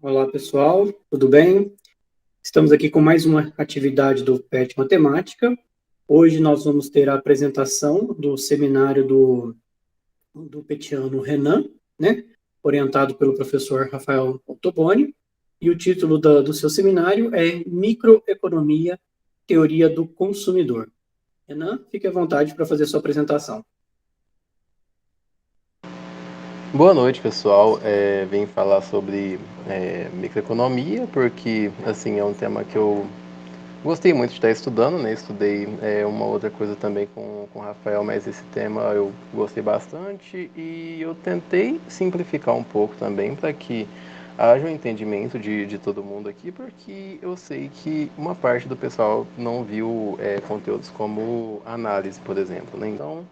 Olá, pessoal, tudo bem? Estamos aqui com mais uma atividade do PET Matemática. Hoje nós vamos ter a apresentação do seminário do petiano Renan, né? Orientado pelo professor Rafael Ottoboni. E o título do seu seminário é Microeconomia, Teoria do Consumidor. Renan, fique à vontade para fazer sua apresentação. Boa noite, pessoal. Vim falar sobre microeconomia, porque assim é um tema que eu gostei muito de estar estudando, né? Estudei uma outra coisa também com o Rafael, mas esse tema eu gostei bastante e eu tentei simplificar um pouco também para que haja um entendimento de todo mundo aqui, porque eu sei que uma parte do pessoal não viu conteúdos como análise, por exemplo, né? Então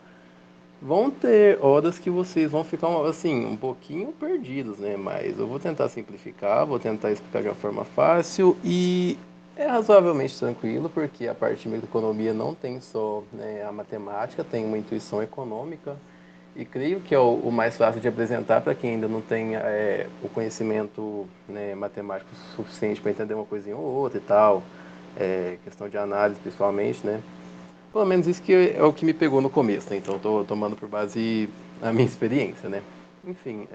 vão ter horas que vocês vão ficar, assim, um pouquinho perdidos, né? Mas eu vou tentar simplificar, vou tentar explicar de uma forma fácil e é razoavelmente tranquilo, porque a parte de microeconomia não tem só, né, a matemática, tem uma intuição econômica e creio que é o mais fácil de apresentar para quem ainda não tem o conhecimento, né, matemático suficiente para entender uma coisinha ou outra e tal, questão de análise principalmente, né? Pelo menos isso que é o que me pegou no começo, né? Então estou tomando por base a minha experiência, né? Enfim,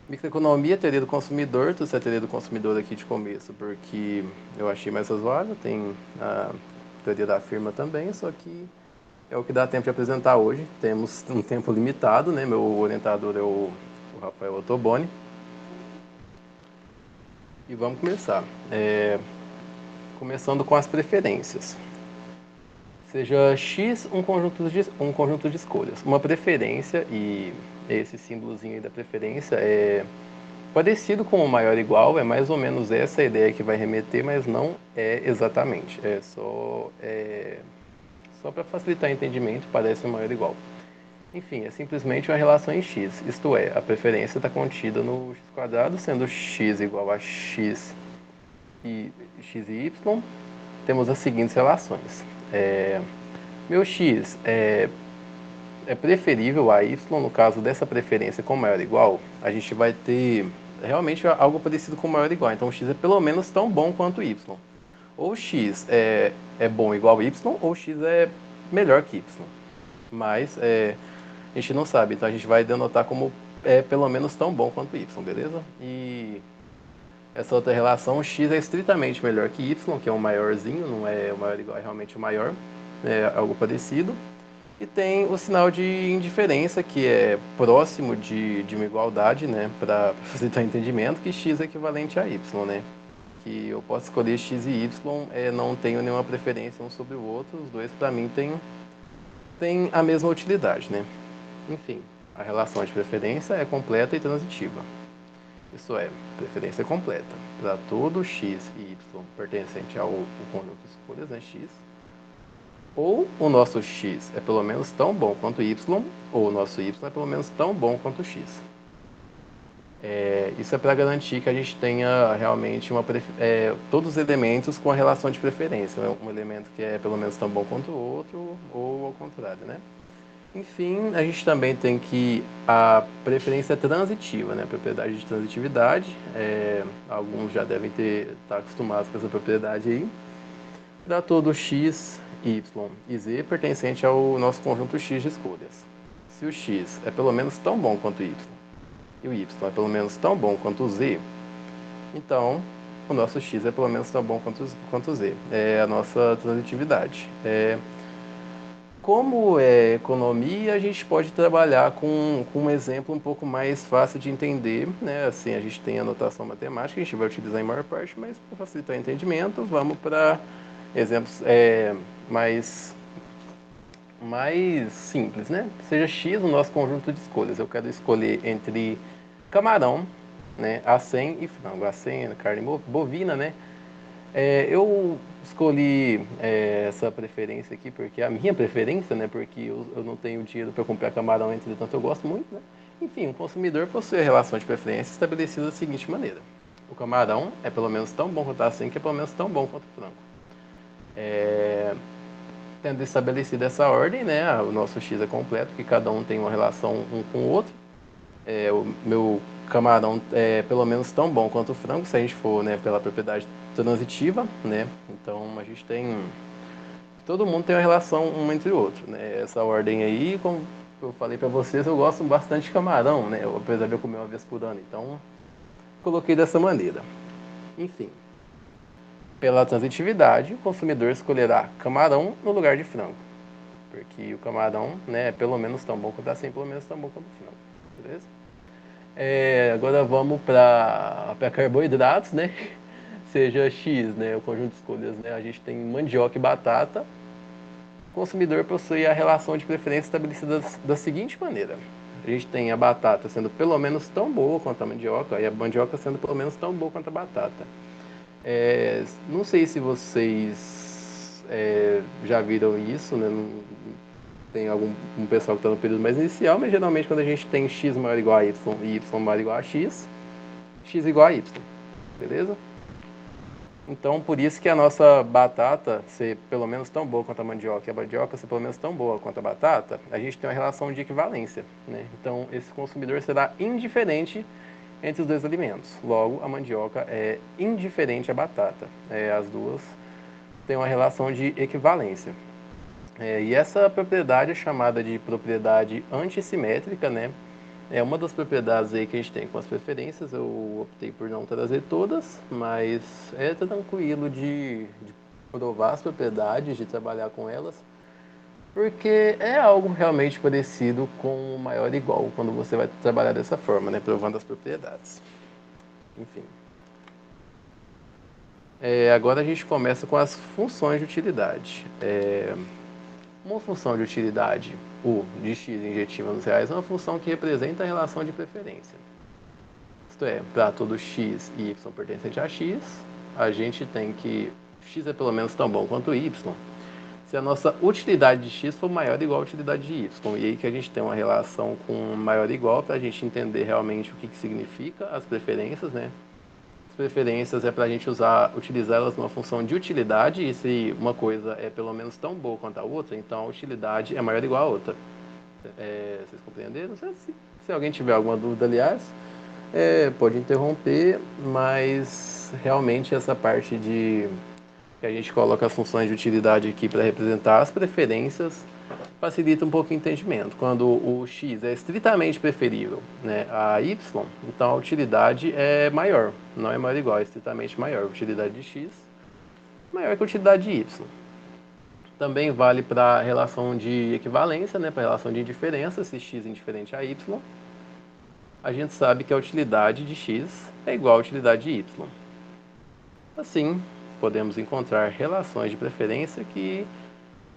microeconomia, teoria do consumidor, trouxe a teoria do consumidor aqui de começo, porque eu achei mais razoável, tem a teoria da firma também, só que é o que dá tempo de apresentar hoje. Temos um tempo limitado, né? Meu orientador é o Rafael Ottoboni. E vamos começar. Começando com as preferências. Seja X um conjunto de escolhas. Uma preferência, e esse símbolozinho aí da preferência é parecido com o maior e igual, é mais ou menos essa a ideia que vai remeter, mas não é exatamente. Só para facilitar o entendimento, parece um maior e igual. Enfim, é simplesmente uma relação em x, isto é, a preferência está contida no x quadrado, sendo x igual a x e y, temos as seguintes relações. Meu x é preferível a y, no caso dessa preferência com maior ou igual, a gente vai ter realmente algo parecido com maior ou igual. Então, x é pelo menos tão bom quanto y. Ou x é bom igual a y, ou x é melhor que y. Mas a gente não sabe, então a gente vai denotar como pelo menos tão bom quanto y, beleza? E essa outra relação, x é estritamente melhor que y, que é um maiorzinho, não é o maior igual, é realmente o maior, é algo parecido. E tem o sinal de indiferença, que é próximo de uma igualdade, né, para facilitar o entendimento, que x é equivalente a y, né? Que eu posso escolher x e y, não tenho nenhuma preferência um sobre o outro, os dois para mim têm a mesma utilidade, né? Enfim, a relação de preferência é completa e transitiva. Isso é, preferência completa para todo x e y pertencente ao conjunto de escolhas, né, x. Ou o nosso x é pelo menos tão bom quanto y, ou o nosso y é pelo menos tão bom quanto x. Isso é para garantir que a gente tenha realmente todos os elementos com a relação de preferência. Né? Um elemento que é pelo menos tão bom quanto o outro, ou ao contrário, né? Enfim, a gente também tem que a preferência transitiva, né? A propriedade de transitividade. Alguns já devem estar acostumados com essa propriedade aí. Para todo x, y e z pertencente ao nosso conjunto x de escolhas. Se o x é pelo menos tão bom quanto y e o y é pelo menos tão bom quanto o z, então o nosso x é pelo menos tão bom quanto o z. É a nossa transitividade. Como é economia, a gente pode trabalhar com um exemplo um pouco mais fácil de entender, né? Assim, a gente tem a notação matemática, a gente vai utilizar em maior parte, mas para facilitar o entendimento, vamos para exemplos mais simples, né? Seja x o nosso conjunto de escolhas. Eu quero escolher entre camarão, né, acém e frango. Acém é carne bovina, né? Eu escolhi essa preferência aqui porque é a minha preferência, né? Porque eu não tenho dinheiro para comprar camarão, entretanto eu gosto muito, né? Enfim, o consumidor possui a relação de preferência estabelecida da seguinte maneira: o camarão é pelo menos tão bom quanto a acém, que é pelo menos tão bom quanto o frango. Tendo estabelecida essa ordem, né, o nosso x é completo, que cada um tem uma relação um com o outro. O meu camarão é pelo menos tão bom quanto o frango, se a gente for, né, pela propriedade transitiva, né? Então a gente tem, todo mundo tem uma relação um entre o outro, né? Essa ordem aí, como eu falei para vocês, eu gosto bastante de camarão, né? Apesar de eu comer uma vez por ano, então coloquei dessa maneira. Enfim, pela transitividade, o consumidor escolherá camarão no lugar de frango, porque o camarão, né, é pelo menos tão bom quanto assim, pelo menos tão bom quanto o frango, beleza? Agora vamos para carboidratos, né? Seja X, né? O conjunto de escolhas, né? A gente tem mandioca e batata. O consumidor possui a relação de preferência estabelecida da seguinte maneira: a gente tem a batata sendo pelo menos tão boa quanto a mandioca, e a mandioca sendo pelo menos tão boa quanto a batata. Não sei se vocês já viram isso, né? Tem algum pessoal que está no período mais inicial, mas geralmente quando a gente tem x maior ou igual a y e y maior ou igual a x, x igual a y, beleza? Então, por isso que a nossa batata ser pelo menos tão boa quanto a mandioca e a mandioca ser pelo menos tão boa quanto a batata, a gente tem uma relação de equivalência, né? Então, esse consumidor será indiferente entre os dois alimentos. Logo, a mandioca é indiferente à batata. As duas têm uma relação de equivalência. E essa propriedade é chamada de propriedade antissimétrica, né? É uma das propriedades aí que a gente tem com as preferências. Eu optei por não trazer todas, mas é tranquilo de provar as propriedades, de trabalhar com elas, porque é algo realmente parecido com o maior e igual, quando você vai trabalhar dessa forma, né? Provando as propriedades. Enfim. Agora a gente começa com as funções de utilidade. Uma função de utilidade, U, de x injetiva nos reais, é uma função que representa a relação de preferência. Isto é, para todo x e y pertencente a x, a gente tem que x é pelo menos tão bom quanto y, se a nossa utilidade de x for maior ou igual à utilidade de y. E aí que a gente tem uma relação com maior ou igual para a gente entender realmente o que significa as preferências, né? As preferências é para a gente utilizar elas numa função de utilidade, e se uma coisa é pelo menos tão boa quanto a outra, então a utilidade é maior ou igual a outra. Vocês compreenderam? Não sei se alguém tiver alguma dúvida, aliás, pode interromper, mas realmente essa parte de que a gente coloca as funções de utilidade aqui para representar as preferências facilita um pouco o entendimento. Quando o x é estritamente preferível, né, a y, então a utilidade é maior, não é maior ou igual, é estritamente maior. A utilidade de x maior que a utilidade de y. Também vale para a relação de equivalência, né, para a relação de indiferença, se x é indiferente a y. A gente sabe que a utilidade de x é igual à utilidade de y. Assim, podemos encontrar relações de preferência que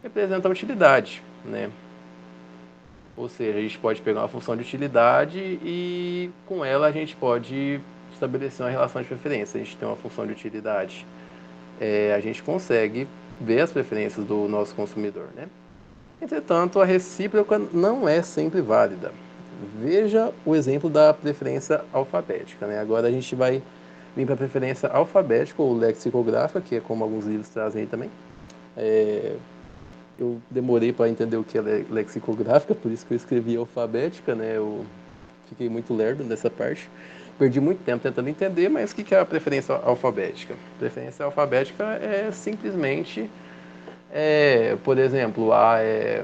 representam a utilidade, né? Ou seja, a gente pode pegar uma função de utilidade e com ela a gente pode estabelecer uma relação de preferência. A gente tem uma função de utilidade, a gente consegue ver as preferências do nosso consumidor, né? Entretanto, a recíproca não é sempre válida. Veja o exemplo da preferência alfabética, né? Agora a gente vai vir para a preferência alfabética ou lexicográfica, que é como alguns livros trazem aí também. Eu demorei para entender o que é lexicográfica, por isso que eu escrevi alfabética, né? Eu fiquei muito lerdo nessa parte. Perdi muito tempo tentando entender, mas o que é a preferência alfabética? Preferência alfabética é simplesmente, por exemplo, A é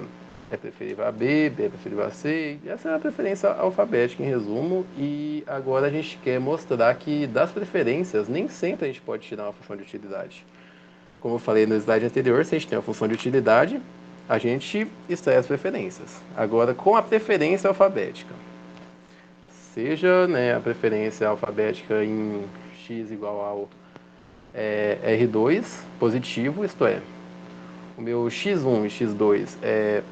preferível a B, B é preferível a C. Essa é a preferência alfabética, em resumo. E agora a gente quer mostrar que das preferências, nem sempre a gente pode tirar uma função de utilidade. Como eu falei no slide anterior, se a gente tem a função de utilidade, a gente extrai as preferências. Agora, com a preferência alfabética, seja, né, a preferência alfabética em x igual ao R2 positivo, isto é, o meu x1 e x2 é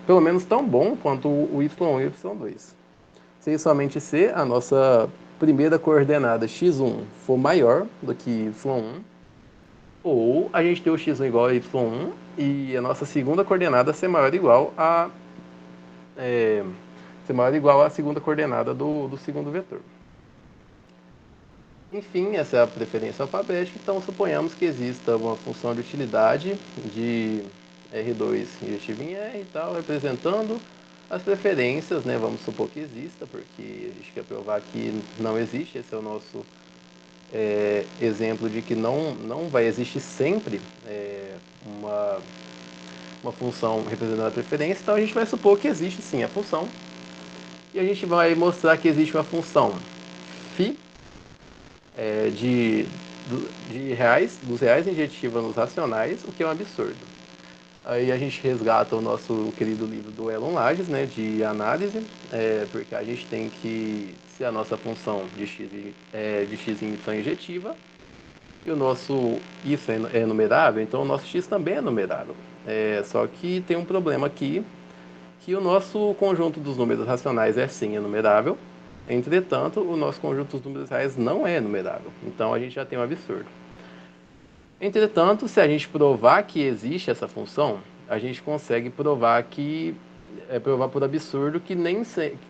pelo menos tão bom quanto o y1 e o y2. Se somente se a nossa primeira coordenada x1 for maior do que y1, ou a gente tem o x1 igual a y1 e a nossa segunda coordenada ser maior ou igual a segunda coordenada do segundo vetor. Enfim, essa é a preferência alfabética. Então, suponhamos que exista uma função de utilidade de R2 injetivo em R e tal, representando as preferências, né? Vamos supor que exista, porque a gente quer provar que não existe. Esse é o nosso exemplo de que não vai existir sempre uma, uma função representando a preferência. Então a gente vai supor que existe sim a função. E a gente vai mostrar que existe uma função φ de reais, dos reais injetiva nos racionais, o que é um absurdo. Aí a gente resgata o nosso querido livro do Elon Lages, né, de análise, porque a gente tem que, se a nossa função de x em y é injetiva, e o nosso isso é numerável, então o nosso x também é numerável. Só que tem um problema aqui, que o nosso conjunto dos números racionais é sim enumerável, entretanto, o nosso conjunto dos números reais não é enumerável. Então a gente já tem um absurdo. Entretanto, se a gente provar que existe essa função, a gente consegue provar que provar por absurdo que nem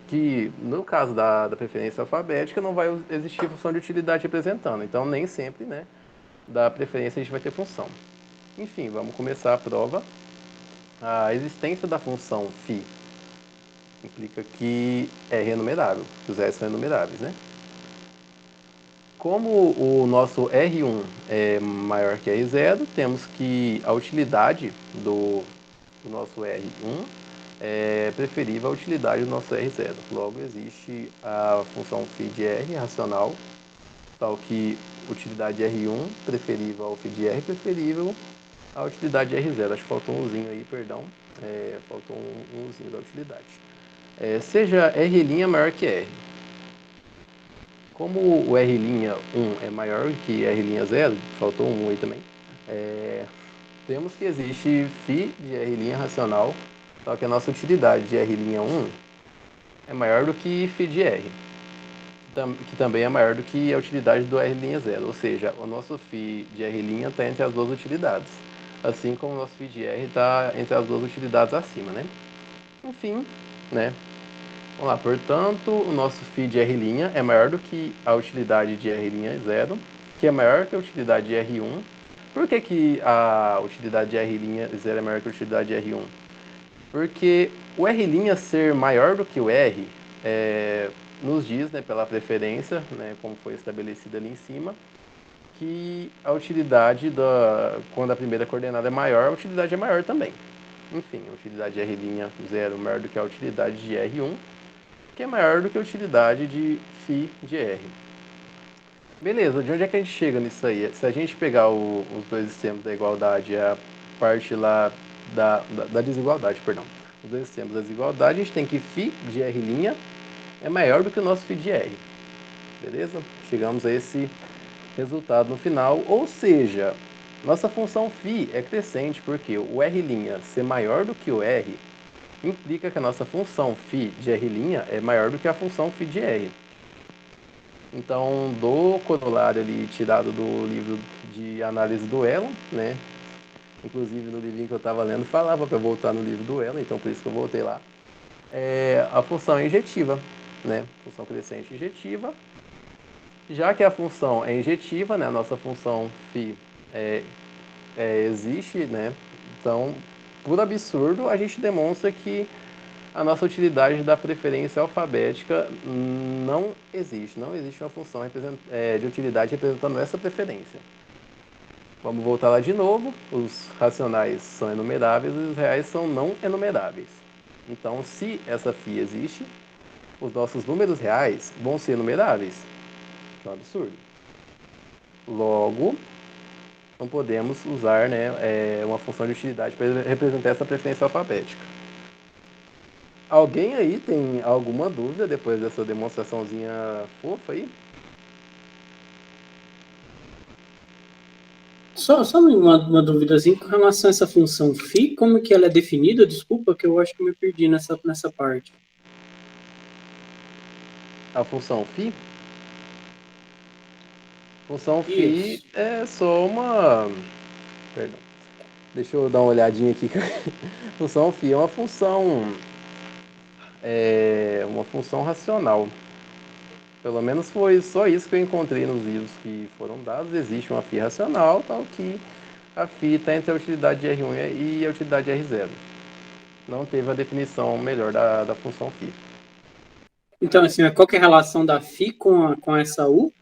que no caso da preferência alfabética não vai existir função de utilidade representando. Então nem sempre, né, da preferência a gente vai ter função. Enfim, vamos começar a prova. A existência da função φ implica que R é numerável, que os S são enumeráveis, né? Como o nosso R1 é maior que R0, temos que a utilidade do nosso R1 é preferível à utilidade do nosso R0. Logo, existe a função φ de R racional, tal que utilidade R1 preferível ao φ de R preferível à utilidade de R0. Acho que faltou um uzinho aí, perdão. Faltou um uzinho da utilidade. Seja R' maior que R. Como o R'1 é maior que R'0, faltou um aí também, temos que existe φ de R' racional, só que a nossa utilidade de R'1 é maior do que φ de R, que também é maior do que a utilidade do R'0, ou seja, o nosso φ de R' está entre as duas utilidades, assim como o nosso φ de R está entre as duas utilidades acima, né? Enfim, né? Vamos lá, portanto, o nosso φ de R' é maior do que a utilidade de R'0, que é maior que a utilidade de R1. Por que, que a utilidade de R'0 é maior que a utilidade de R1? Porque o R' ser maior do que o R nos diz, né, pela preferência, né, como foi estabelecida ali em cima, que a utilidade, quando a primeira coordenada é maior, a utilidade é maior também. Enfim, a utilidade de R'0 é maior do que a utilidade de R1, que é maior do que a utilidade de φ de R. Beleza, de onde é que a gente chega nisso aí? Se a gente pegar os dois extremos da igualdade e a parte lá da desigualdade, perdão. Os dois extremos da desigualdade, a gente tem que φ de R' é maior do que o nosso φ de R. Beleza? Chegamos a esse resultado no final, ou seja, nossa função φ é crescente porque o R' ser maior do que o R implica que a nossa função φ de R' é maior do que a função φ de R. Então, do corolário ali tirado do livro de análise do Elon, né? Inclusive no livrinho que eu estava lendo falava para voltar no livro do Elon, então por isso que eu voltei lá. A função é injetiva, né? Função crescente injetiva. Já que a função é injetiva, né? A nossa função φ existe, né? Então, por absurdo, a gente demonstra que a nossa utilidade da preferência alfabética não existe. Não existe uma função de utilidade representando essa preferência. Vamos voltar lá de novo. Os racionais são enumeráveis e os reais são não enumeráveis. Então, se essa φ existe, os nossos números reais vão ser enumeráveis, que é um absurdo. Logo, não podemos usar, né, uma função de utilidade para representar essa preferência alfabética. Alguém aí tem alguma dúvida depois dessa demonstraçãozinha fofa aí? Só uma duvidazinha com relação a essa função φ, como que ela é definida? Desculpa, que eu acho que eu me perdi nessa parte. A função φ? Função φ Isso. é só uma... Perdão. Deixa eu dar uma olhadinha aqui. Função φ é uma função racional. Pelo menos foi só isso que eu encontrei nos livros que foram dados. Existe uma φ racional, tal que a φ está entre a utilidade de R1 e a utilidade de R0. Não teve a definição melhor da função φ. Então, assim, qual que é a relação da φ com essa U?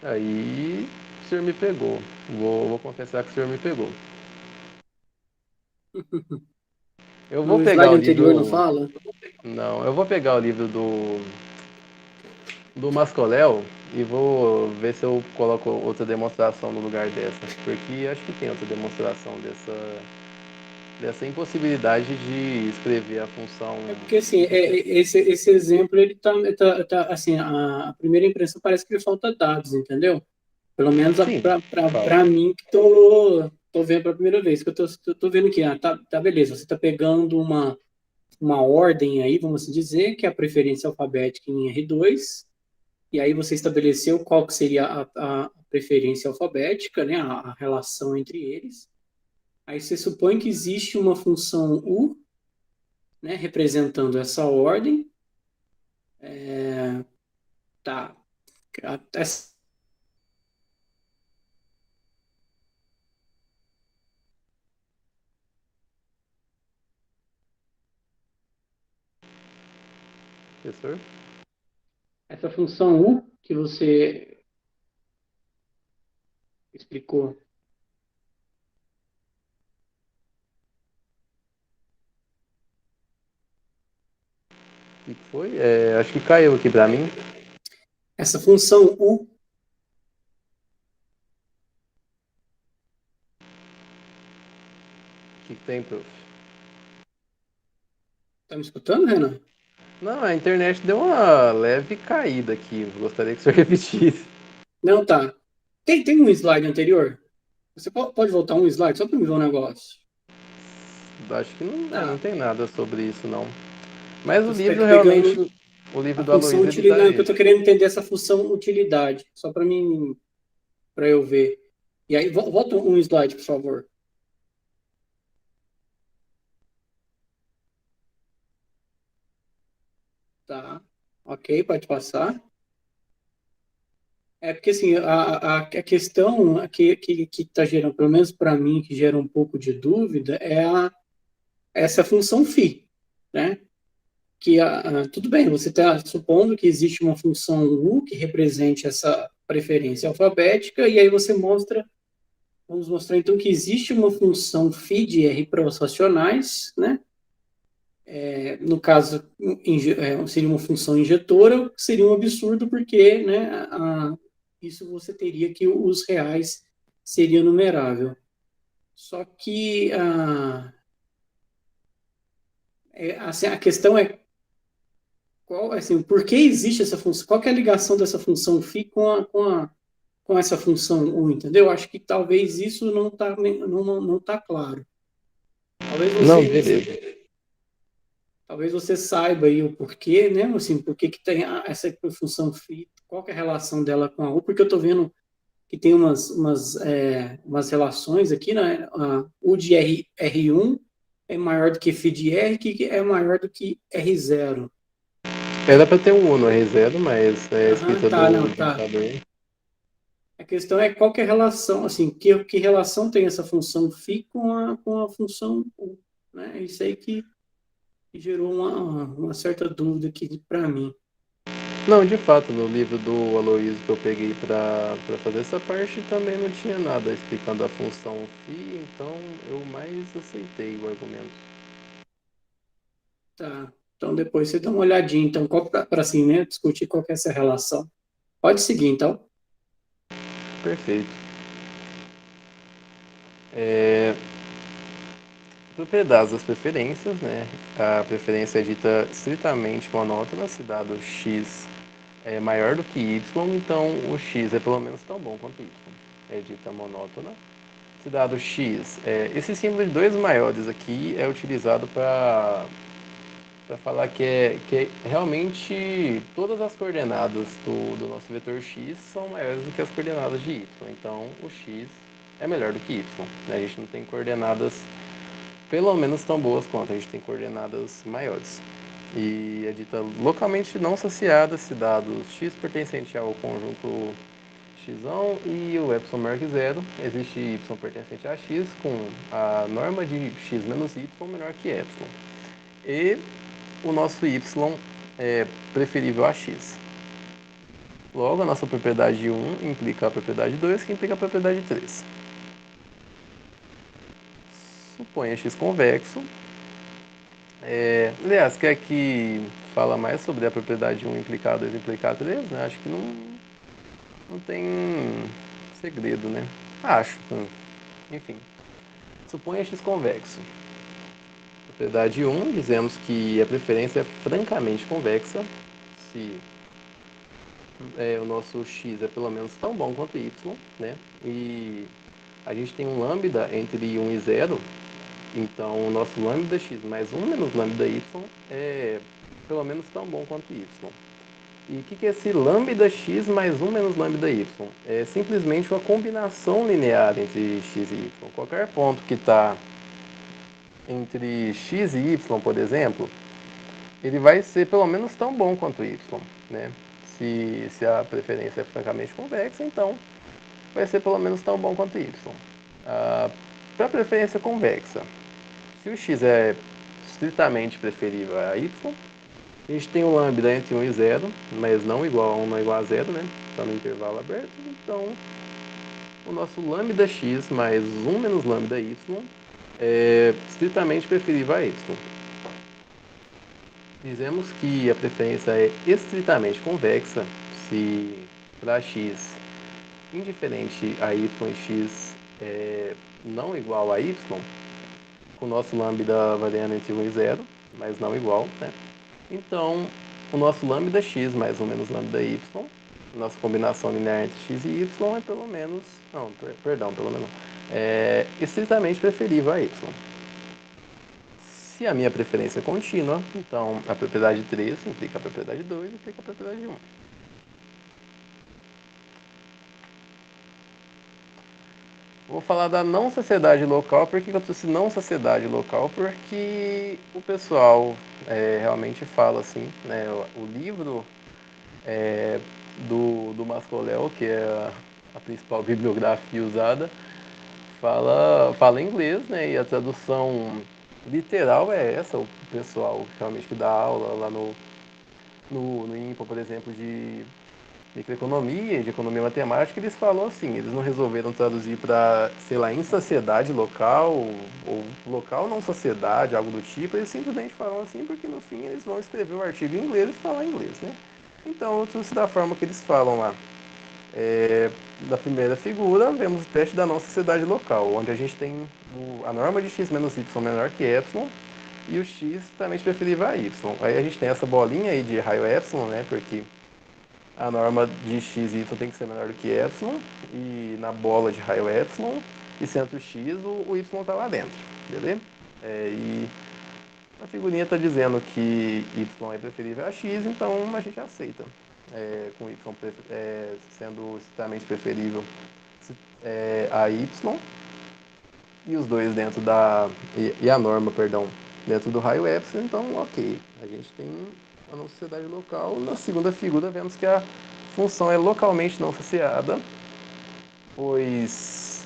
Aí o senhor me pegou. Vou confessar que o senhor me pegou. Eu vou No pegar slide o anterior não livro. fala? Não, eu vou pegar o livro do Mascoléu e vou ver se eu coloco outra demonstração no lugar dessa. Porque acho que tem outra demonstração dessa impossibilidade de escrever a função. É porque, assim, esse exemplo, ele assim, a primeira impressão parece que ele falta dados, entendeu? Pelo menos Sim, para falta. mim, que tô vendo pela primeira vez, que eu tô vendo aqui, tá beleza, você tá pegando uma ordem aí, vamos assim dizer, que é a preferência alfabética em R2, e aí você estabeleceu qual que seria a preferência alfabética, né, a relação entre eles. Aí você supõe que existe uma função U, né, representando essa ordem. Tá. Essa Professor? essa função U que você explicou. O que foi? Acho que caiu aqui pra mim. Essa função U, O que tem, prof? tá me escutando, Renan? Não, a internet deu uma leve caída aqui. Gostaria que o senhor repetisse. Não, tá. Tem um slide anterior? Você pode voltar um slide só para me ver um negócio? Acho que não Tá. tem nada sobre isso, não. Mas o Então você livro está realmente, pegando o livro a do função Aloysio, ele tá utilidade. Não, que eu esse. estou querendo entender essa função utilidade, só para mim, para eu ver. E aí, volta um slide, por favor. Tá. Ok, pode passar. É porque assim, a questão que está gerando, pelo menos para mim, que gera um pouco de dúvida, é essa função φ, né? Que tudo bem, você está supondo que existe uma função U que represente essa preferência alfabética, e aí você vamos mostrar então que existe uma função φ de R provas racionais, né? No caso, seria uma função injetora, seria um absurdo porque, né, isso você teria que os reais seria numerável. Só que assim, a questão é assim, por que existe essa função? Qual que é a ligação dessa função φ com essa função U, entendeu? Acho que talvez isso não tá claro. Talvez Não, você, beleza. talvez você saiba aí o porquê, né? Assim, por que tem essa função φ, qual que é a relação dela com a U? Porque eu estou vendo que tem umas relações aqui, né? A U de R1 é maior do que φ de R, que é maior do que R0. Era pra ter um U no R0, mas é a Aham, escrita tá, do não, tá. digitador. A questão é qual que é a relação, assim, que relação tem essa função φ com a função U, né? Isso aí que gerou uma certa dúvida aqui para mim. Não, de fato, no livro do Aloysio que eu peguei pra fazer essa parte também não tinha nada explicando a função φ, então eu mais aceitei o argumento. Tá. Então depois você dá uma olhadinha, então, para assim, né, discutir qual que é essa relação. Pode seguir, então. Perfeito. Propriedades das preferências, né? A preferência é dita estritamente monótona, se dado x é maior do que y, então o x é pelo menos tão bom quanto y. É dita monótona. Se dado x, esse símbolo de dois maiores aqui é utilizado para falar que realmente todas as coordenadas do nosso vetor x são maiores do que as coordenadas de y. Então o x é melhor do que y. Né? A gente não tem coordenadas pelo menos tão boas quanto, a gente tem coordenadas maiores. E é dita localmente não associada se dados x pertencente ao conjunto x e o epsilon maior que zero, existe y pertencente a x com a norma de x menos y menor que epsilon. E o nosso y é preferível a x. Logo, a nossa propriedade 1 implica a propriedade 2, que implica a propriedade 3. Suponha x convexo. Aliás, quer que fala mais sobre a propriedade 1 implicar 2 implicar 3? Né? Acho que não tem segredo, né? Acho. Enfim. Suponha x convexo. Propriedade 1, dizemos que a preferência é francamente convexa se o nosso x é pelo menos tão bom quanto y, né? E a gente tem um lambda entre 1 e 0, então o nosso lambda x mais 1 menos lambda y é pelo menos tão bom quanto y. E o que é esse lambda x mais 1 menos lambda y? É simplesmente uma combinação linear entre x e y. Qualquer ponto que está entre x e y, por exemplo, ele vai ser pelo menos tão bom quanto y, né? Se a preferência é francamente convexa, então vai ser pelo menos tão bom quanto y. Para a preferência convexa, se o x é estritamente preferível a y, a gente tem um lambda entre 1 e 0, mas não igual a 1 não é igual a 0, né? Está no intervalo aberto, então o nosso lambda x mais 1 menos lambda y é estritamente preferível a y. Dizemos que a preferência é estritamente convexa se para x indiferente a y e x é não igual a y, com o nosso lambda variando entre 1 e 0, mas não igual, né? Então, o nosso lambda x mais 1 menos lambda y, nossa combinação linear entre x e y é pelo menos, pelo menos, é estritamente preferível a y. Se a minha preferência é contínua, então a propriedade 3 implica a propriedade 2 implica a propriedade 1. Vou falar da não sociedade local. Por que eu trouxe não sociedade local? Porque o pessoal realmente fala assim, né? O livro do Mascoléu, que é a principal bibliografia usada, fala inglês, né? E a tradução literal é essa. O pessoal realmente que dá aula lá no INPA, por exemplo, de microeconomia, de economia matemática, eles falam assim, eles não resolveram traduzir para, sei lá, insociedade local, ou local não sociedade, algo do tipo, eles simplesmente falam assim porque no fim eles vão escrever o artigo em inglês e falar inglês, né? Então, eu trouxe da forma que eles falam lá. Da primeira figura, vemos o teste da não sociedade local, onde a gente tem a norma de x menos y menor que epsilon, e o x também preferível a y. Aí a gente tem essa bolinha aí de raio epsilon, né, porque a norma de x e y tem que ser menor do que epsilon, e na bola de raio epsilon, e centro x, o y está lá dentro, beleza? E a figurinha está dizendo que y é preferível a x, então a gente aceita. Com y sendo estritamente preferível a y, e os dois dentro e a norma, perdão, dentro do raio epsilon, então ok. A gente tem a não sociedade local. Na segunda figura vemos que a função é localmente não associada, pois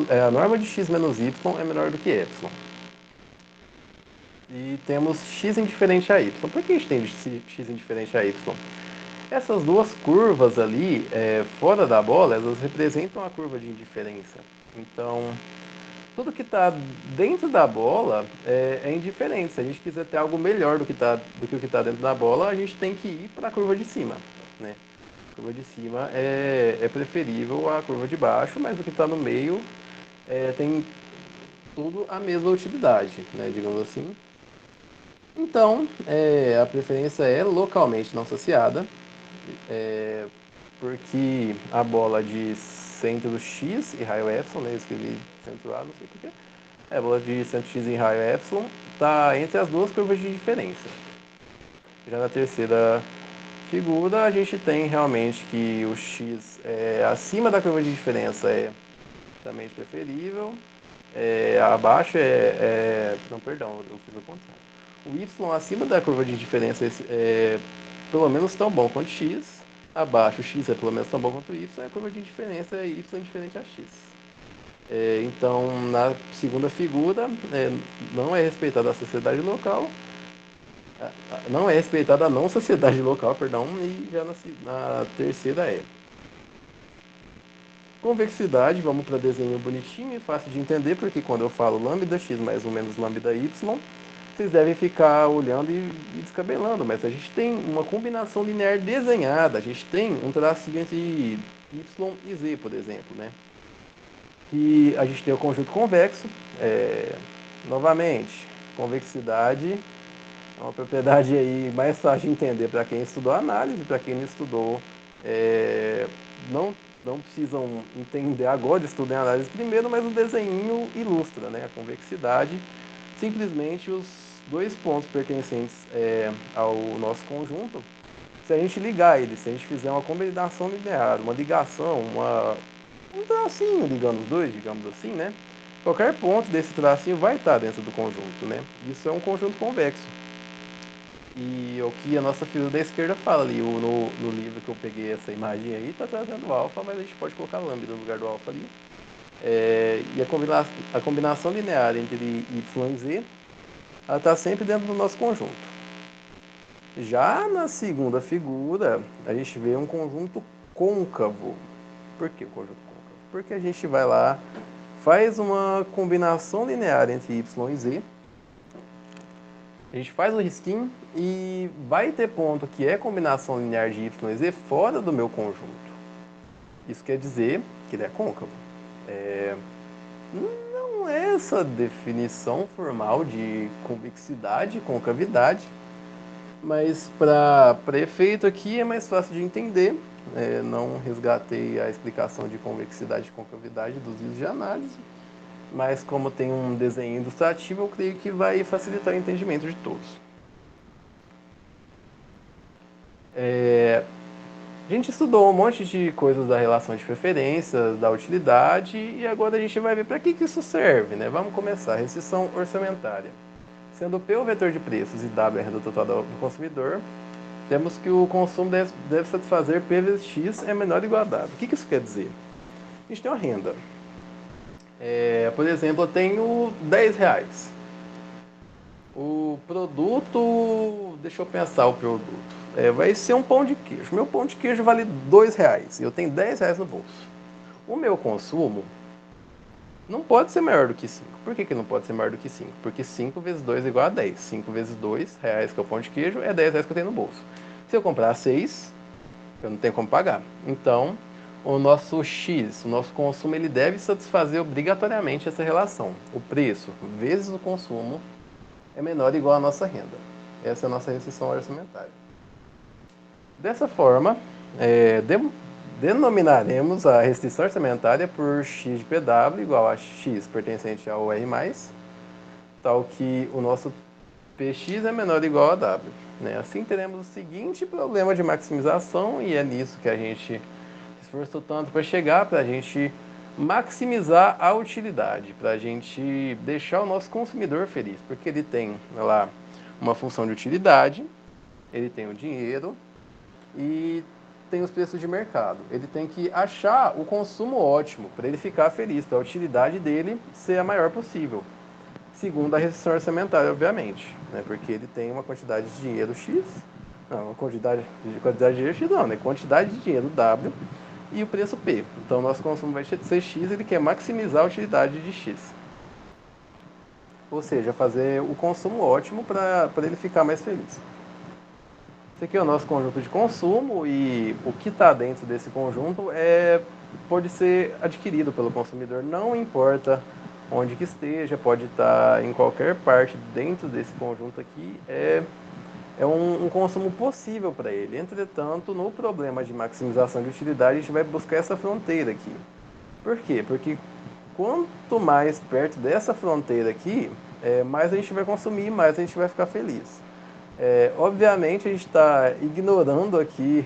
a norma de x menos y é menor do que epsilon. E temos x indiferente a y. Por que a gente tem x indiferente a y? Essas duas curvas ali, fora da bola, elas representam a curva de indiferença. Então, tudo que está dentro da bola é indiferente. Se a gente quiser ter algo melhor do que o que está dentro da bola, a gente tem que ir para a curva de cima, né? A curva de cima é preferível à curva de baixo, mas o que está no meio tem tudo a mesma utilidade, né? Digamos assim. Então, a preferência é localmente não associada, porque a bola de centro x e raio epsilon, né? Eu escrevi centro A, não sei porquê. A bola de centro x e raio epsilon está entre as duas curvas de diferença. Já na terceira figura, a gente tem realmente que o x acima da curva de diferença é também preferível, abaixo não, perdão, eu fiz o contrário. O y acima da curva de diferença é pelo menos tão bom quanto x, abaixo x é pelo menos tão bom quanto y, a curva de diferença é y diferente a x. Então, na segunda figura, não é respeitada a sociedade local, não é respeitada a não sociedade local, perdão, e já na terceira é. Convexidade, vamos para desenho bonitinho e fácil de entender, porque quando eu falo lambda x mais ou menos lambda y, vocês devem ficar olhando e descabelando, mas a gente tem uma combinação linear desenhada, a gente tem um tracinho entre y e z, por exemplo, né? E a gente tem o conjunto convexo, novamente, convexidade é uma propriedade aí mais fácil de entender para quem estudou análise, para quem não estudou, não precisam entender agora, estudem análise primeiro, mas o desenho ilustra, né? A convexidade, simplesmente os dois pontos pertencentes ao nosso conjunto, se a gente ligar eles, se a gente fizer uma combinação linear, uma ligação, um tracinho ligando os dois, digamos assim, né? Qualquer ponto desse tracinho vai estar dentro do conjunto, né? Isso é um conjunto convexo. E o que a nossa figura da esquerda fala ali, no livro que eu peguei essa imagem aí, está trazendo alfa, mas a gente pode colocar lambda no lugar do alfa ali. E a combinação linear entre y e z, ela está sempre dentro do nosso conjunto. Já na segunda figura, a gente vê um conjunto côncavo. Por que o conjunto côncavo? Porque a gente vai lá, faz uma combinação linear entre y e z, a gente faz o risquinho e vai ter ponto que é combinação linear de y e z fora do meu conjunto. Isso quer dizer que ele é côncavo. Não é essa definição formal de convexidade, concavidade, mas para efeito aqui é mais fácil de entender. Não resgatei a explicação de convexidade e concavidade dos livros de análise, mas como tem um desenho ilustrativo, eu creio que vai facilitar o entendimento de todos. A gente estudou um monte de coisas da relação de preferências, da utilidade, e agora a gente vai ver para que isso serve, né? Vamos começar. Restrição orçamentária. Sendo P o vetor de preços e W a renda total do consumidor, temos que o consumo deve satisfazer P vezes X é menor ou igual a W. O que isso quer dizer? A gente tem uma renda. Por exemplo, eu tenho R$10. O produto, deixa eu pensar o produto. Vai ser um pão de queijo. Meu pão de queijo vale R$2 e eu tenho R$10 no bolso. O meu consumo não pode ser maior do que 5. Por que não pode ser maior do que 5? Porque 5 vezes 2 é igual a 10. 5 vezes R$2, que é o pão de queijo, é R$10 que eu tenho no bolso. Se eu comprar 6, eu não tenho como pagar. Então, o nosso X, o nosso consumo, ele deve satisfazer obrigatoriamente essa relação. O preço vezes o consumo é menor ou igual à nossa renda. Essa é a nossa restrição orçamentária. Dessa forma, denominaremos a restrição orçamentária por x de PW igual a x pertencente ao R+, tal que o nosso Px é menor ou igual a W. Né? Assim teremos o seguinte problema de maximização, e é nisso que a gente esforçou tanto para chegar, para a gente maximizar a utilidade, para a gente deixar o nosso consumidor feliz, porque ele tem lá uma função de utilidade, ele tem o dinheiro e tem os preços de mercado. Ele tem que achar o consumo ótimo para ele ficar feliz, para a utilidade dele ser a maior possível, segundo a restrição orçamentária, obviamente, né? Porque ele tem uma quantidade de dinheiro X, não, uma quantidade de dinheiro X não, né? Quantidade de dinheiro W e o preço P. Então, nosso consumo vai ser X, ele quer maximizar a utilidade de X. Ou seja, fazer o consumo ótimo para ele ficar mais feliz. Esse aqui é o nosso conjunto de consumo e o que está dentro desse conjunto pode ser adquirido pelo consumidor, não importa onde que esteja, pode estar em qualquer parte dentro desse conjunto aqui, é um consumo possível para ele. Entretanto, no problema de maximização de utilidade, a gente vai buscar essa fronteira aqui. Por quê? Porque quanto mais perto dessa fronteira aqui, mais a gente vai consumir, mais a gente vai ficar feliz. Obviamente, a gente está ignorando aqui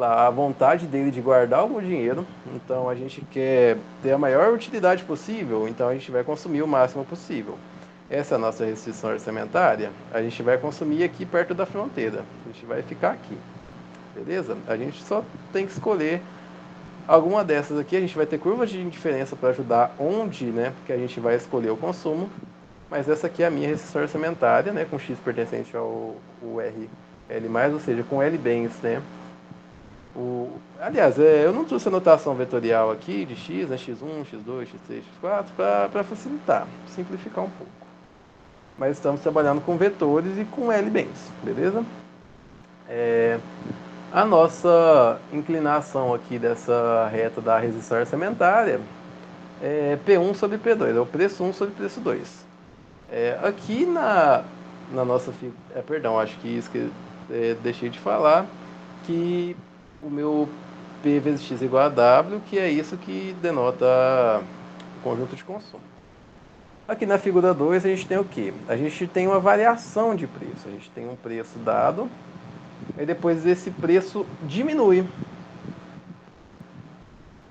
a vontade dele de guardar algum dinheiro. Então, a gente quer ter a maior utilidade possível, então a gente vai consumir o máximo possível. Essa é a nossa restrição orçamentária. A gente vai consumir aqui perto da fronteira. A gente vai ficar aqui. beleza? A gente só tem que escolher alguma dessas aqui. A gente vai ter curvas de indiferença para ajudar onde, né, que a gente vai escolher o consumo, mas essa aqui é a minha resistência orçamentária, né, com x pertencente ao RL+, ou seja, com L bens, né. Aliás, eu não trouxe a notação vetorial aqui de x, né, x1, x2, x3, x4, para facilitar, simplificar um pouco. Mas estamos trabalhando com vetores e com L bens, beleza? A nossa inclinação aqui dessa reta da resistência orçamentária é P1 sobre P2, é o preço 1 sobre preço 2. Aqui na nossa... perdão, acho que isso que deixei de falar, que o meu P vezes X igual a W, que é isso que denota o conjunto de consumo. Aqui na figura 2 a gente tem o quê? A gente tem uma variação de preço. A gente tem um preço dado, e depois esse preço diminui.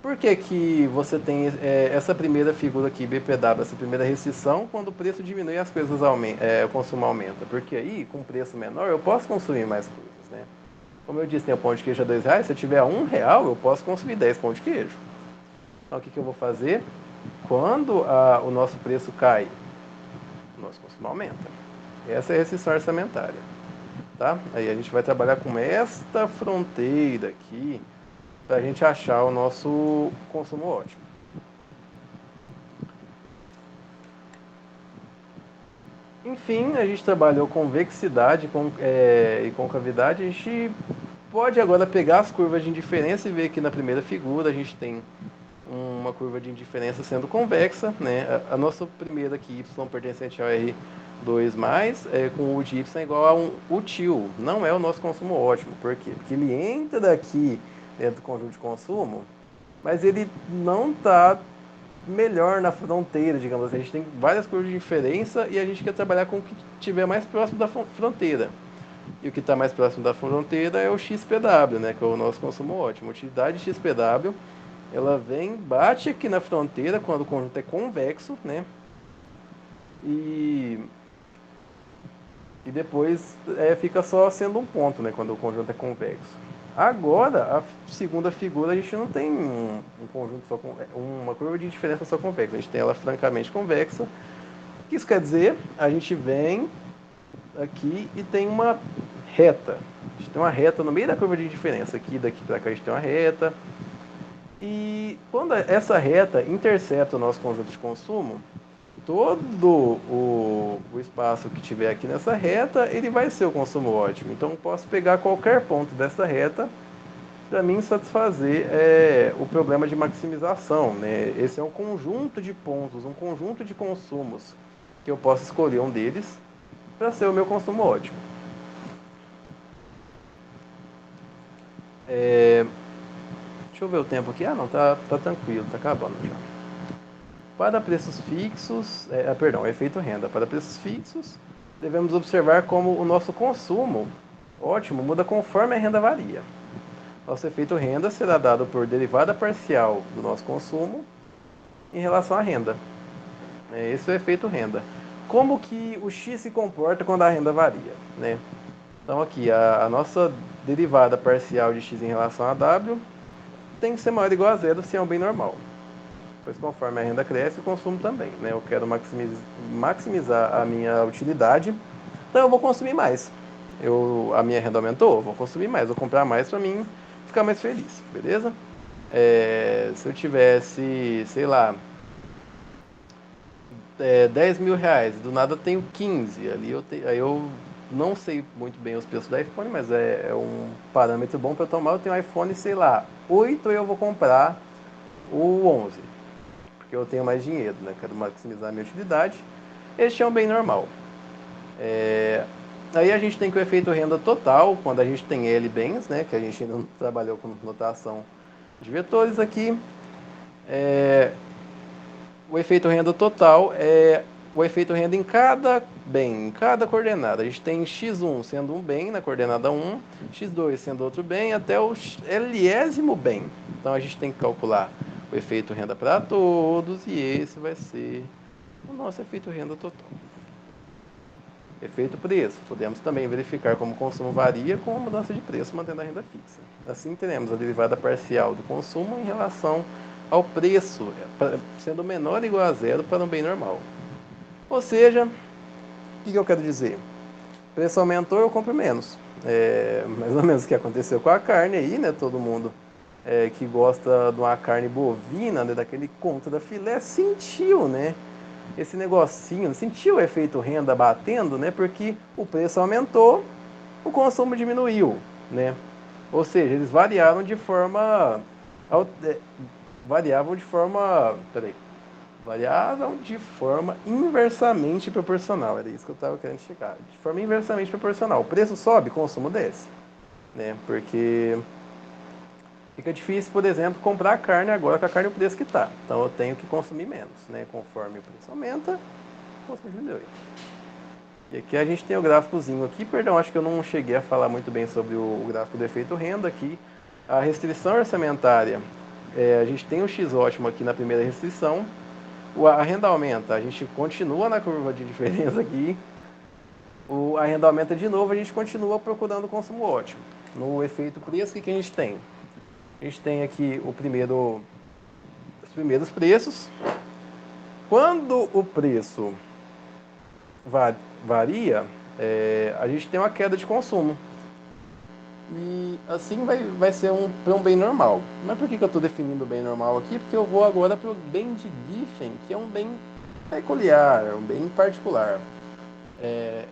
Por que que você tem essa primeira figura aqui, BPW, essa primeira restrição, quando o preço diminui as coisas o consumo aumenta? Porque aí, com preço menor, eu posso consumir mais coisas, né? Como eu disse, tem o pão de queijo a R$2, se eu tiver a R$1, eu posso consumir 10 pão de queijo. Então o que eu vou fazer? Quando o nosso preço cai, o nosso consumo aumenta. Essa é a restrição orçamentária. Tá? Aí a gente vai trabalhar com esta fronteira aqui para a gente achar o nosso consumo ótimo. Enfim, a gente trabalhou convexidade e concavidade. A gente pode agora pegar as curvas de indiferença e ver que na primeira figura a gente tem uma curva de indiferença sendo convexa, né? A nossa primeira aqui, y pertencente ao R2+, com o de y igual a um útil. Não é o nosso consumo ótimo. Por quê? Porque ele entra aqui dentro do conjunto de consumo, mas ele não está melhor na fronteira, digamos assim. A gente tem várias curvas de diferença e a gente quer trabalhar com o que estiver mais próximo da fronteira. E o que está mais próximo da fronteira é o XPW, né, que é o nosso consumo ótimo. A utilidade XPW, ela bate aqui na fronteira quando o conjunto é convexo, né, e depois fica só sendo um ponto, né, quando o conjunto é convexo. Agora, a segunda figura, a gente não tem um conjunto só uma curva de diferença só convexa, a gente tem ela francamente convexa. O que isso quer dizer? A gente vem aqui e tem uma reta. A gente tem uma reta no meio da curva de diferença. Aqui, daqui para cá, a gente tem uma reta. E quando essa reta intercepta o nosso conjunto de consumo, todo o espaço que tiver aqui nessa reta, ele vai ser o consumo ótimo. Então, eu posso pegar qualquer ponto dessa reta para mim satisfazer o problema de maximização, né? Esse é um conjunto de pontos, um conjunto de consumos que eu posso escolher um deles para ser o meu consumo ótimo. Deixa eu ver o tempo aqui. Não, tá tranquilo, tá acabando já. Para preços fixos, efeito renda. Para preços fixos, devemos observar como o nosso consumo ótimo muda conforme a renda varia. Nosso efeito renda será dado por derivada parcial do nosso consumo em relação à renda. Esse é o efeito renda. Como que o x se comporta quando a renda varia, né? Então aqui, a nossa derivada parcial de x em relação a w tem que ser maior ou igual a zero se é um bem normal. Pois conforme a renda cresce, o consumo também, né? Eu quero maximizar a minha utilidade, então eu vou consumir mais. A minha renda aumentou, eu vou consumir mais, vou comprar mais para mim ficar mais feliz, beleza? Se eu tivesse, sei lá, 10 mil reais, do nada eu tenho 15, aí eu não sei muito bem os preços do iPhone, mas é um parâmetro bom para tomar. Eu tenho um iPhone, sei lá, 8 e eu vou comprar o 11, porque eu tenho mais dinheiro, né? Quero maximizar a minha utilidade. Este é um bem normal. Aí a gente tem que o efeito renda total, quando a gente tem L bens, né? Que a gente ainda não trabalhou com notação de vetores aqui. O efeito renda total é o efeito renda em cada bem, em cada coordenada. A gente tem x1 sendo um bem na coordenada 1, x2 sendo outro bem, até o Lésimo bem. Então a gente tem que calcular o efeito renda para todos e esse vai ser o nosso efeito renda total. Efeito preço. Podemos também verificar como o consumo varia com a mudança de preço, mantendo a renda fixa. Assim, teremos a derivada parcial do consumo em relação ao preço, sendo menor ou igual a zero para um bem normal. Ou seja, o que eu quero dizer? O preço aumentou, eu compro menos. Mais ou menos o que aconteceu com a carne aí, né? Todo mundo que gosta de uma carne bovina, né? Daquele contra filé, sentiu, né? Esse negocinho, sentiu o efeito renda batendo, né? Porque o preço aumentou, o consumo diminuiu, né? Ou seja, eles variaram de forma variavam de forma, peraí, variavam de forma inversamente proporcional. Era isso que eu estava querendo chegar. De forma inversamente proporcional. O preço sobe, o consumo desce, né? Porque fica difícil, por exemplo, comprar carne agora com a carne o preço que está. Então eu tenho que consumir menos, né? Conforme o preço aumenta, o consumo diminui. E aqui a gente tem o gráficozinho aqui, perdão, acho que eu não cheguei a falar muito bem sobre o gráfico do efeito renda aqui. A restrição orçamentária, a gente tem o X ótimo aqui na primeira restrição, a renda aumenta, a gente continua na curva de diferença aqui, a renda aumenta de novo, a gente continua procurando o consumo ótimo. No efeito preço, o que a gente tem? A gente tem aqui os primeiros preços. Quando o preço varia, a gente tem uma queda de consumo. E assim vai ser um bem normal. Mas por que eu estou definindo bem normal aqui? Porque eu vou agora para o bem de Giffen, que é um bem peculiar, um bem particular.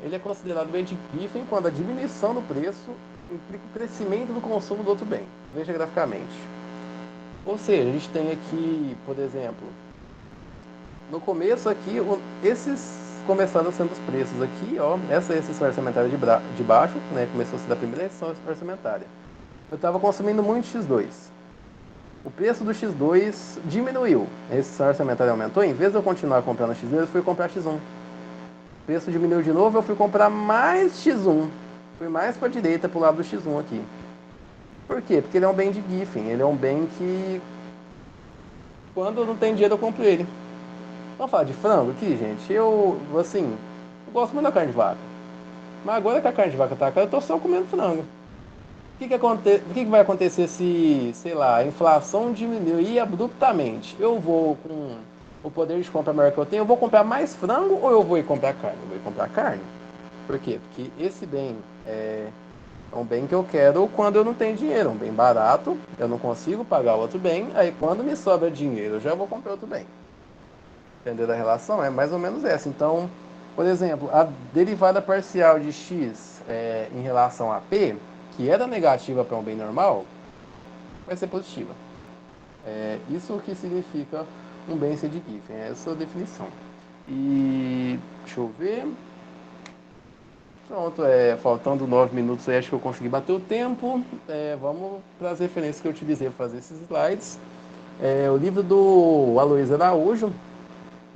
Ele é considerado bem de Giffen quando a diminuição do preço implica o crescimento do consumo do outro bem. Veja graficamente. Ou seja, a gente tem aqui, por exemplo, no começo aqui, esses começaram sendo os preços aqui, ó, essa é a restrição orçamentária de baixo, né, começou a ser da primeira restrição orçamentária. Eu estava consumindo muito X2. O preço do X2 diminuiu, a restrição orçamentária aumentou, em vez de eu continuar comprando X2, eu fui comprar X1. O preço diminuiu de novo, eu fui comprar mais X1. Fui mais para a direita, para o lado do X1 aqui. Por quê? Porque ele é um bem de Giffen, ele é um bem que quando eu não tenho dinheiro eu compro ele. Vamos falar de frango aqui, gente? Eu gosto muito da carne de vaca. Mas agora que a carne de vaca tá cara, eu tô só comendo frango. O que vai acontecer se, sei lá, a inflação diminuir abruptamente? Eu vou, com o poder de compra maior que eu tenho, eu vou comprar mais frango ou eu vou ir comprar carne? Eu vou ir comprar carne. Por quê? Porque esse bem é um bem que eu quero quando eu não tenho dinheiro. Um bem barato, eu não consigo pagar outro bem, aí quando me sobra dinheiro, eu já vou comprar outro bem. Entender a relação? É mais ou menos essa. Então, por exemplo, a derivada parcial de x em relação a p, que era negativa para um bem normal, vai ser positiva. Isso que significa um bem ser de Giffen, essa é a definição. E deixa eu ver. Pronto, faltando 9 minutos aí, acho que eu consegui bater o tempo. Vamos para as referências que eu utilizei para fazer esses slides. O livro do Aloysio Araújo,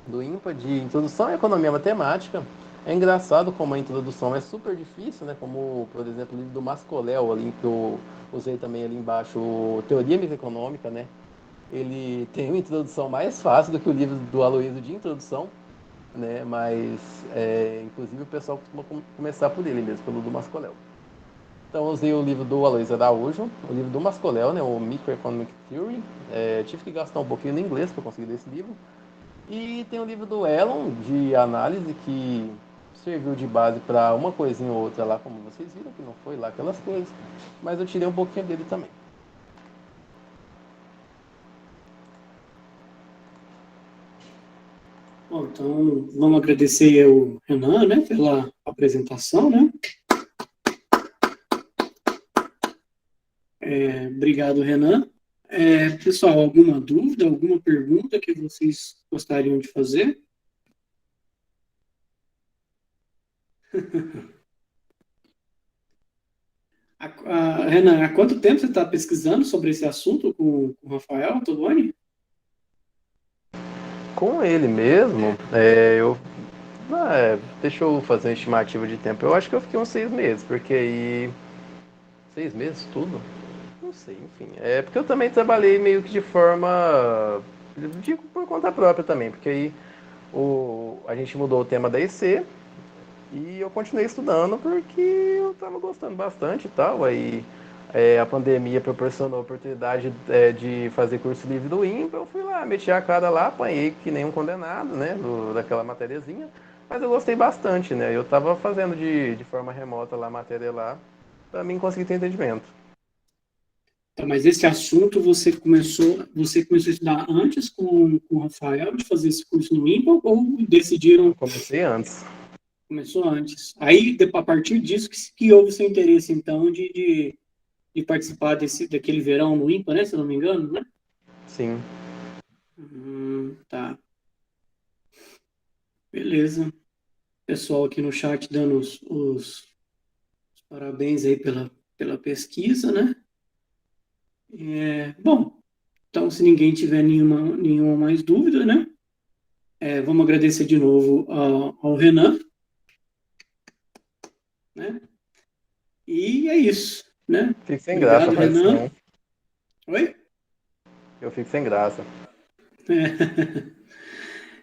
do IMPA, de Introdução à Economia Matemática. É engraçado como a introdução é super difícil, né? Como, por exemplo, o livro do Mascoléu, ali, que eu usei também ali embaixo, Teoria Microeconômica, né? Ele tem uma introdução mais fácil do que o livro do Aloysio de introdução, né? Mas, inclusive, o pessoal costuma começar por ele mesmo, pelo do Mascoléu. Então, eu usei o livro do Aloysio Araújo, o livro do Mascoléu, né? O Microeconomic Theory. Tive que gastar um pouquinho no inglês para conseguir ler esse livro. E tem o livro do Elon, de análise, que serviu de base para uma coisinha ou outra lá, como vocês viram, que não foi lá aquelas coisas, mas eu tirei um pouquinho dele também. Bom, então, vamos agradecer ao Renan, né, pela apresentação, né? Obrigado, Renan. Pessoal, alguma dúvida, alguma pergunta que vocês gostariam de fazer? Renan, há quanto tempo você está pesquisando sobre esse assunto com o Rafael Toloni? Com ele mesmo, deixa eu fazer uma estimativa de tempo. Eu acho que eu fiquei uns 6 meses, porque aí... 6 meses, tudo? Não sei, enfim. Porque eu também trabalhei meio que de forma... Digo por conta própria também, porque aí a gente mudou o tema da EC, E eu continuei estudando porque eu estava gostando bastante e tal. Aí a pandemia proporcionou a oportunidade de fazer curso livre do IMPA. Eu fui lá, meti a cara lá, apanhei que nem um condenado, né, daquela matériazinha. Mas eu gostei bastante, né? Eu estava fazendo de forma remota lá a matéria lá, para mim conseguir ter entendimento. Tá, mas esse assunto você começou a estudar antes com o Rafael de fazer esse curso no IMPA ou decidiram, Eu comecei antes. começou antes? Aí, a partir disso, que houve seu interesse, então, de participar daquele verão no IMPA, né, se eu não me engano, né? Sim. Tá, beleza. Pessoal aqui no chat dando os parabéns aí pela pesquisa, né? Bom, então, se ninguém tiver nenhuma mais dúvida, né? Vamos agradecer de novo ao Renan, né? E é isso, né? Fico sem graça, Obrigado, faz isso Renan. não. Oi? Eu fico sem graça.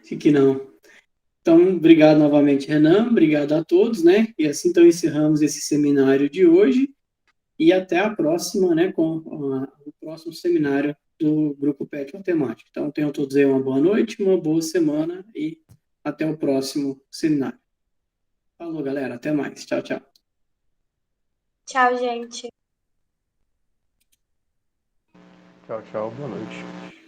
Acho que não. Então, obrigado novamente, Renan. Obrigado a todos, né? E assim então encerramos esse seminário de hoje e até a próxima, né? Com o próximo seminário do Grupo PET Matemática. Então, tenham todos aí uma boa noite, uma boa semana e até o próximo seminário. Falou, galera. Até mais. Tchau, tchau. Tchau, gente. Tchau, tchau. Boa noite.